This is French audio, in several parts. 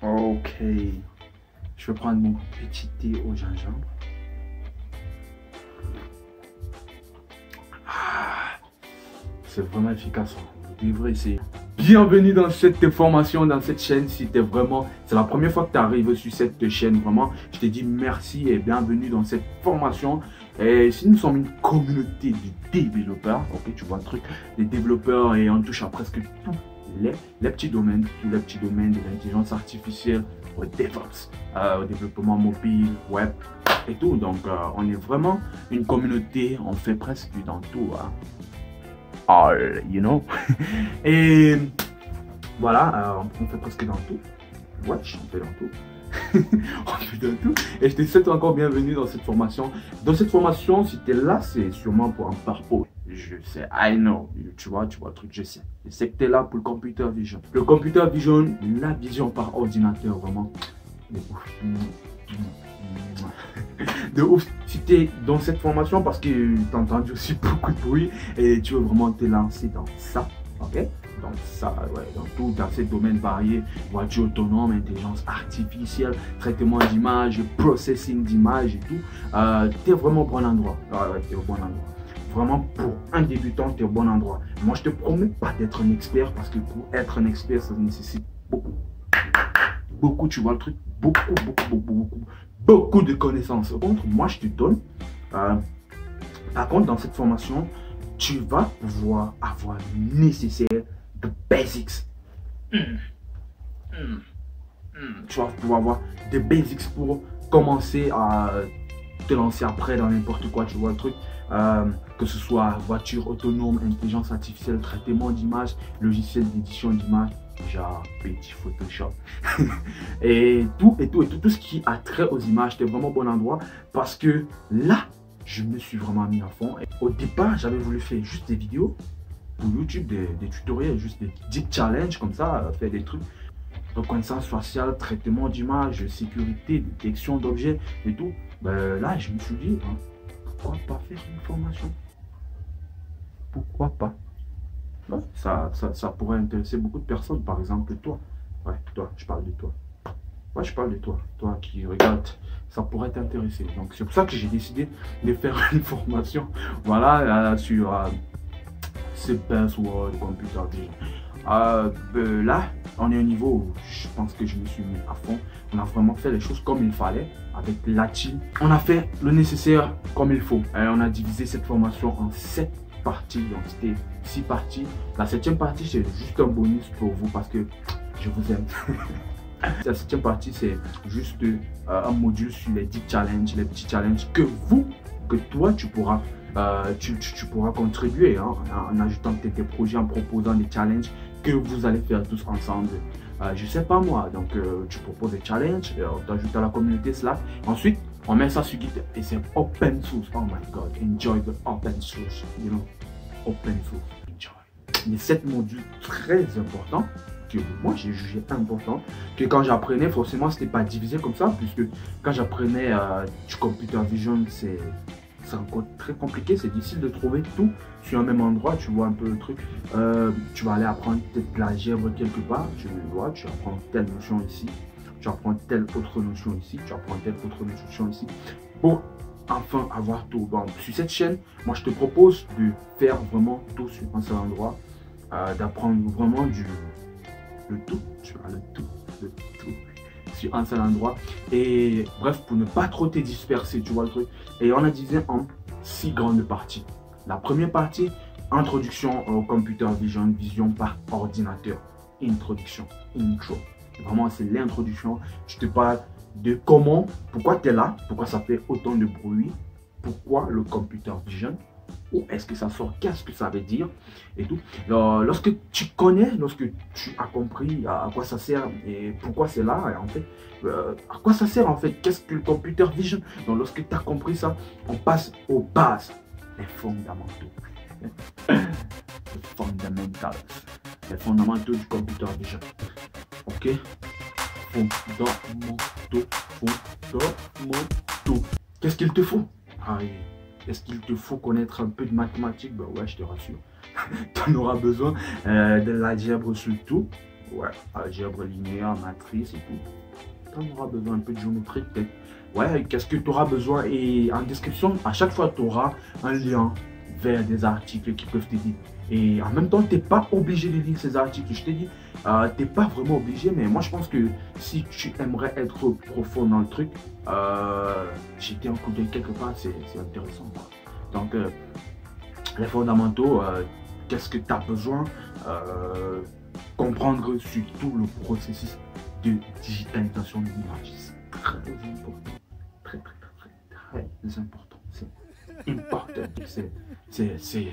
Ok. Je vais prendre mon petit thé au gingembre. Ah, c'est vraiment efficace. Vous devrez essayer. Bienvenue dans cette formation, dans cette chaîne. Si c'est la première fois que tu arrives sur cette chaîne, vraiment, je te dis merci et bienvenue dans cette formation. Et si nous sommes une communauté de développeurs, ok, tu vois le truc, des développeurs, et on touche à presque tous les petits domaines, tous les petits domaines de l'intelligence artificielle, au DevOps, au développement mobile, web et tout. Donc, on est vraiment une communauté, on fait presque dans tout. Hein. All, you know. Et voilà, on fait presque dans tout. Ouais, on fait dans tout. On fait dans tout. Et je te souhaite encore bienvenue dans cette formation. Dans cette formation, si tu es là, c'est sûrement pour un parcours. Je sais, I know. Tu vois le truc, je sais. Je sais que tu es là pour le computer vision. Le computer vision, la vision par ordinateur, vraiment. De ouf. De ouf. Si tu es dans cette formation, parce que tu as entendu aussi beaucoup de bruit et tu veux vraiment te lancer dans ça, ok? Donc ça, ouais, dans ces domaines variés, voiture autonome, intelligence artificielle, traitement d'image, processing d'image et tout, tu es vraiment au bon endroit. Tu es au bon endroit. Vraiment, pour un débutant, tu es au bon endroit. Moi, je te promets pas d'être un expert parce que pour être un expert, ça nécessite beaucoup. Beaucoup, tu vois le truc, beaucoup de connaissances. Par contre, moi, je te donne. Par contre, dans cette formation, tu vas pouvoir avoir le nécessaire de basics. Tu vas pouvoir avoir des basics pour commencer à te lancer après dans n'importe quoi, tu vois le truc. Que ce soit voiture autonome, intelligence artificielle, traitement d'image, logiciel d'édition d'image, genre petit Photoshop et tout ce qui a trait aux images. C'était vraiment bon endroit parce que là, je me suis vraiment mis à fond. Et au départ, j'avais voulu faire juste des vidéos pour YouTube, des tutoriels, juste des petits challenges comme ça, faire des trucs. Reconnaissance faciale, traitement d'image, sécurité, détection d'objets et tout. Ben, là, je me suis dit, hein, pourquoi pas faire une formation? Pourquoi pas? Ouais, ça pourrait intéresser beaucoup de personnes, par exemple toi. Ouais, toi, je parle de toi. Ouais, je parle de toi. Toi qui regardes, ça pourrait t'intéresser. Donc, c'est pour ça que j'ai décidé de faire une formation, voilà, sur ce password computer vision. Là, on est au niveau où je pense que je me suis mis à fond. On a vraiment fait les choses comme il fallait avec la team. On a fait le nécessaire comme il faut. Et on a divisé cette formation en 7 parties. Donc, c'était 6 parties. La 7e partie, c'est juste un bonus pour vous parce que je vous aime. La 7e partie, c'est juste un module sur les 10 challenges, les petits challenges que toi, tu pourras contribuer hein, en ajoutant tes projets, en proposant des challenges que vous allez faire tous ensemble. Je sais pas moi, donc tu proposes des challenges, tu ajoutes à la communauté Slack. Ensuite, on met ça sur GitHub et c'est open source. Oh my god, enjoy the open source, you know, open source, enjoy. Les 7 modules très importants que moi j'ai jugé important, que quand j'apprenais, forcément c'était pas divisé comme ça, puisque quand j'apprenais du computer vision, c'est encore très compliqué, c'est difficile de trouver tout sur un même endroit, tu vois un peu le truc. Tu vas aller apprendre peut-être l'algèbre quelque part, tu vois, tu apprends telle notion ici, tu apprends telle autre notion ici, tu apprends telle autre notion ici, pour enfin avoir tout. Bon, sur cette chaîne, moi je te propose de faire vraiment tout sur un seul endroit, d'apprendre vraiment le tout, tu vois, le tout sur un seul endroit. Et bref, pour ne pas trop te disperser, tu vois le truc. Et on a divisé en 6 grandes parties. La première partie, introduction au computer vision, vision par ordinateur. Introduction, intro. Vraiment, c'est l'introduction. Je te parle de comment, pourquoi tu es là, pourquoi ça fait autant de bruit, pourquoi le computer vision, où est-ce que ça sort, qu'est-ce que ça veut dire et tout. Alors, lorsque tu connais, lorsque tu as compris à quoi ça sert et pourquoi c'est là, et en fait, à quoi ça sert en fait, qu'est-ce que le computer vision. Donc lorsque tu as compris ça, on passe aux bases, les fondamentaux. Les fondamentaux du computer vision. Ok? Fondamentaux. Qu'est-ce qu'il te faut? Est-ce qu'il te faut connaître un peu de mathématiques? Ben ouais, je te rassure. Tu en auras besoin de l'algèbre surtout. Ouais, algèbre linéaire, matrice et tout. Tu auras besoin un peu de géométrie peut-être. Ouais, qu'est-ce que tu auras besoin? Et en description, à chaque fois, tu auras un lien vers des articles qui peuvent t'aider. Et en même temps, tu n'es pas obligé de lire ces articles. Je t'ai dit, tu n'es pas vraiment obligé, mais moi, je pense que si tu aimerais être profond dans le truc, jeter un coup d'œil quelque part, c'est intéressant, quoi. Donc, les fondamentaux, qu'est-ce que tu as besoin? Comprendre surtout le processus de digitalisation de l'image. C'est très important. Très, très, très, très important. C'est important. C'est...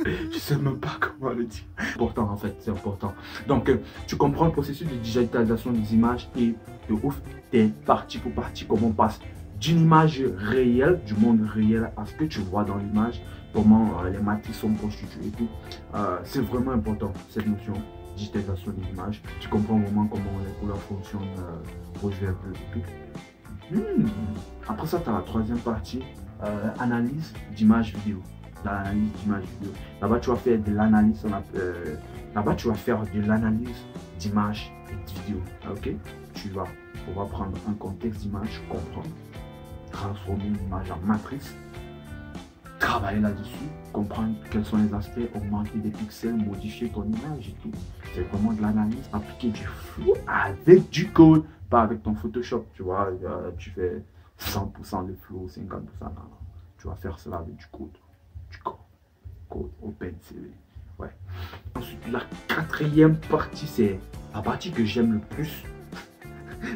Je sais même pas comment le dire. C'est important en fait, c'est important. Donc, tu comprends le processus de digitalisation des images et de ouf, t'es partie pour partie, comment on passe d'une image réelle, du monde réel, à ce que tu vois dans l'image, comment les matrices sont constituées et tout. C'est vraiment important, cette notion de digitalisation des images. Tu comprends vraiment comment les couleurs fonctionnent, rouge, vert, bleu et tout. Après ça, tu as la troisième partie, analyse d'image vidéo. L'analyse d'image vidéo. Là-bas, tu vas faire de l'analyse. Là-bas, tu vas faire de l'analyse d'image et de vidéo. Ok? On va prendre un contexte d'image, comprendre, transformer l'image en matrice, travailler là-dessus, comprendre quels sont les aspects, augmenter des pixels, modifier ton image et tout. C'est vraiment de l'analyse, appliquer du flou avec du code, pas avec ton Photoshop. Tu vois, tu fais 100% de flow, 50%. Non. Tu vas faire cela avec du code. Code OpenCV. Ouais. Ensuite, la quatrième partie, c'est la partie que j'aime le plus.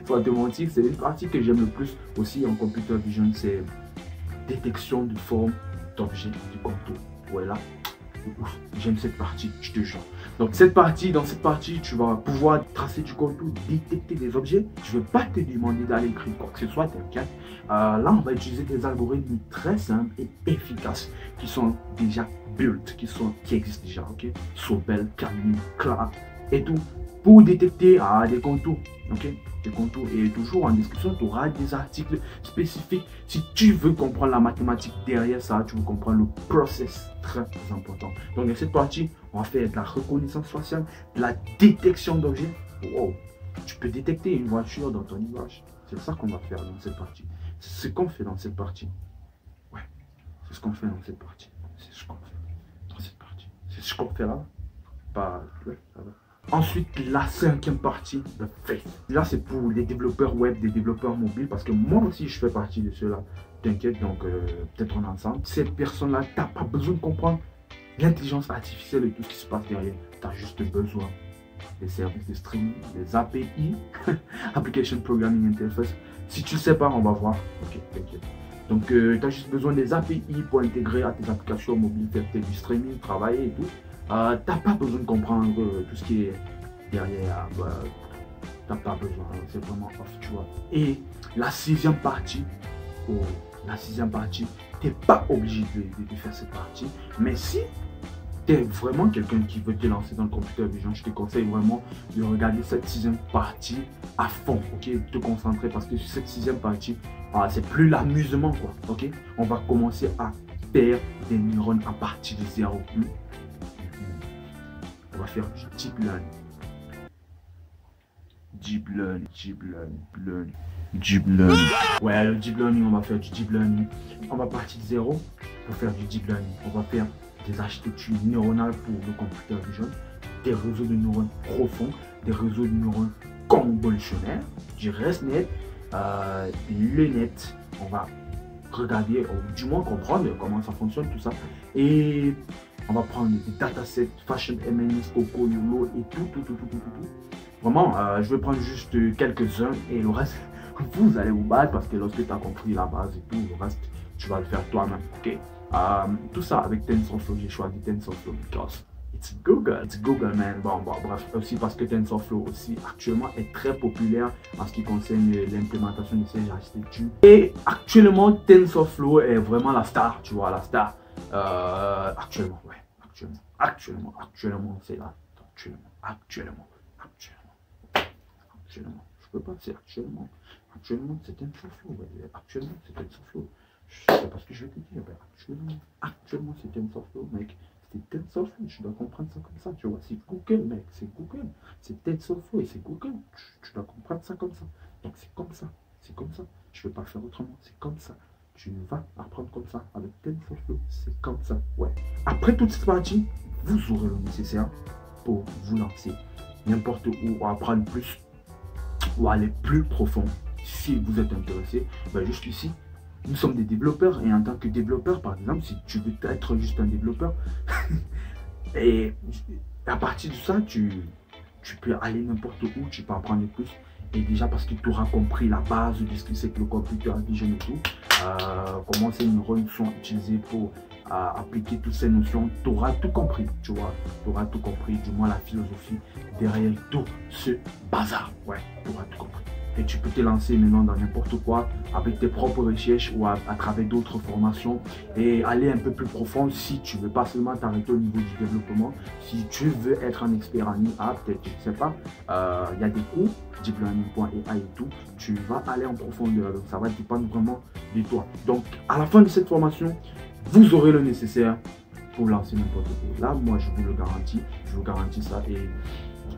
Faut te mentir, c'est une partie que j'aime le plus aussi en computer vision, c'est détection de forme d'objet du contour. Voilà. J'aime cette partie, je te jure. Donc dans cette partie, tu vas pouvoir tracer du contour, détecter des objets. Je ne vais pas te demander d'aller écrire quoi que ce soit, t'inquiète. Là, on va utiliser des algorithmes très simples et efficaces qui sont déjà built, qui existent déjà, ok? Sobel, Camille, Clark et tout, pour détecter des contours, ok? Des contours. Et toujours en description, tu auras des articles spécifiques. Si tu veux comprendre la mathématique derrière ça, tu veux comprendre le process, très important. Donc dans cette partie, on va faire de la reconnaissance faciale, de la détection d'objets. Wow. Tu peux détecter une voiture dans ton image. C'est ça qu'on va faire dans cette partie. C'est ce qu'on fait dans cette partie. Ouais, c'est ce qu'on fait dans cette partie. C'est ce qu'on fait dans cette partie. C'est ce qu'on fait là. Pas... Ouais, ça va. Ensuite, la cinquième partie, le Face. Là, c'est pour les développeurs web, des développeurs mobiles, parce que moi aussi, je fais partie de ceux-là. T'inquiète, donc peut-être on est ensemble. Cette personne-là, tu n'as pas besoin de comprendre l'intelligence artificielle et tout ce qui se passe derrière. Tu as juste besoin des services de streaming, des API, Application Programming Interface. Si tu ne sais pas, on va voir. Ok, t'inquiète. Donc, tu as juste besoin des API pour intégrer à tes applications mobiles, faire du streaming, travailler et tout. T'as pas besoin de comprendre tout ce qui est derrière, t'as pas besoin, c'est vraiment off, tu vois. Et la sixième partie, t'es pas obligé de faire cette partie, mais si t'es vraiment quelqu'un qui veut te lancer dans le computer vision, je te conseille vraiment de regarder cette sixième partie à fond, ok, de te concentrer, parce que sur cette sixième partie, c'est plus l'amusement, quoi, ok. On va commencer à faire des neurones à partir de zéro. On va faire du deep learning. Deep learning. Ouais, le deep learning, on va faire du deep learning. On va partir de zéro pour faire du deep learning. On va faire des architectures neuronales pour le computer vision, des réseaux de neurones profonds, des réseaux de neurones convolutionnaires, du ResNet, le net. On va regarder, ou du moins comprendre comment ça fonctionne, tout ça. Et on va prendre des datasets, Fashion MNS, Coco, YOLO et tout. Vraiment, je vais prendre juste quelques-uns et le reste, vous allez vous battre parce que lorsque tu as compris la base et tout, le reste, tu vas le faire toi-même, ok? Tout ça avec TensorFlow, j'ai choisi TensorFlow because it's Google, man. Bon, bref, aussi parce que TensorFlow aussi actuellement est très populaire en ce qui concerne l'implémentation de ces architectures. Et actuellement, TensorFlow est vraiment la star, tu vois, la star. Actuellement, ouais, actuellement, c'est là, actuellement, je peux pas, c'est actuellement, c'est TensorFlow, ouais, actuellement, c'est TensorFlow, je sais pas ce que je vais te dire, ben, actuellement, c'est TensorFlow, mec, c'est TensorFlow, tu dois comprendre ça comme ça, tu vois. C'est Google, mec, c'est Google. C'est TensorFlow et c'est Google, tu dois comprendre ça comme ça. Donc c'est comme ça, c'est comme ça. Je ne vais pas faire autrement, c'est comme ça. Tu vas apprendre comme ça avec TensorFlow, c'est comme ça, ouais. Après toute cette partie, vous aurez le nécessaire pour vous lancer n'importe où, ou apprendre plus, ou aller plus profond. Si vous êtes intéressé, ben juste ici, nous sommes des développeurs et en tant que développeur, par exemple, si tu veux être juste un développeur, et à partir de ça, tu peux aller n'importe où, tu peux apprendre plus. Et déjà parce que tu auras compris la base de ce que c'est que le computer vision et tout, comment ces neurones sont utilisés pour appliquer toutes ces notions, tu auras tout compris, tu vois, tu auras tout compris, du moins la philosophie derrière tout ce bazar, ouais, tu auras tout compris. Et tu peux te lancer maintenant dans n'importe quoi avec tes propres recherches ou à travers d'autres formations et aller un peu plus profond si tu veux pas seulement t'arrêter au niveau du développement. Si tu veux être un expert en IA, peut-être, je sais pas, il y a des cours, deeplearning.ai et tout, tu vas aller en profondeur, donc ça va dépendre vraiment de toi. Donc à la fin de cette formation, vous aurez le nécessaire pour lancer n'importe quoi. Là, moi je vous garantis ça et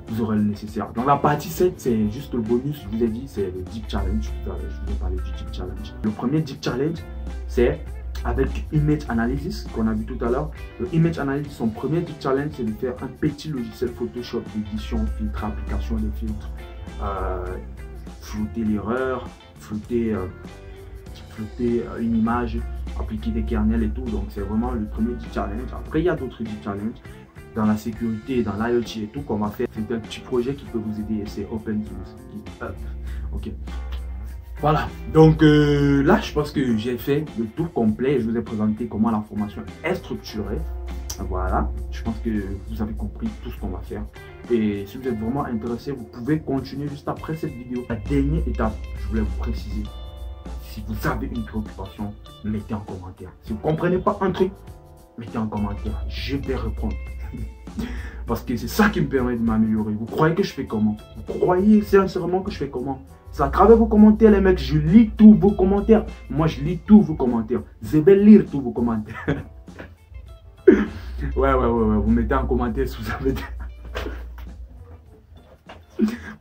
vous aurez le nécessaire. Dans la partie 7, c'est juste le bonus, je vous ai dit, c'est le Deep Challenge. Je vous ai parlé du Deep Challenge. Le premier Deep Challenge, c'est avec Image Analysis, qu'on a vu tout à l'heure. Le Image Analysis, son premier Deep Challenge, c'est de faire un petit logiciel Photoshop d'édition, filtre, application des filtres, flouter l'erreur, flouter une image, appliquer des kernels et tout. Donc, c'est vraiment le premier Deep Challenge. Après, il y a d'autres Deep Challenge dans la sécurité, dans l'IoT et tout qu'on va faire. C'est un petit projet qui peut vous aider, c'est open source, GitHub. Ok. Voilà, donc là je pense que j'ai fait le tour complet et je vous ai présenté comment la formation est structurée. Voilà, je pense que vous avez compris tout ce qu'on va faire. Et si vous êtes vraiment intéressé, vous pouvez continuer juste après cette vidéo. La dernière étape, je voulais vous préciser, si vous avez une préoccupation, mettez en commentaire. Si vous ne comprenez pas un truc, mettez en commentaire, je vais répondre. Parce que c'est ça qui me permet de m'améliorer. Vous croyez que je fais comment? Vous croyez sincèrement que je fais comment? C'est à travers vos commentaires, les mecs. Je lis tous vos commentaires. Moi, je lis tous vos commentaires. Je vais lire tous vos commentaires. Ouais. Vous mettez en commentaire si vous avez des...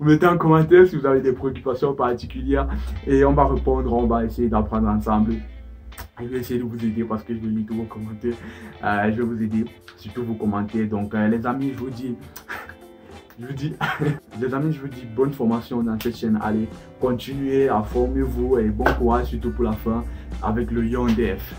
Vous mettez en commentaire si vous avez des préoccupations particulières. Et on va répondre, on va essayer d'apprendre ensemble. Je vais essayer de vous aider parce que je lis tous vos commentaires. Je vais vous aider, surtout vos commentaires. Donc les amis, je vous dis, les amis, je vous dis bonne formation dans cette chaîne. Allez, continuez à former-vous et bon courage surtout pour la fin avec le Young DF.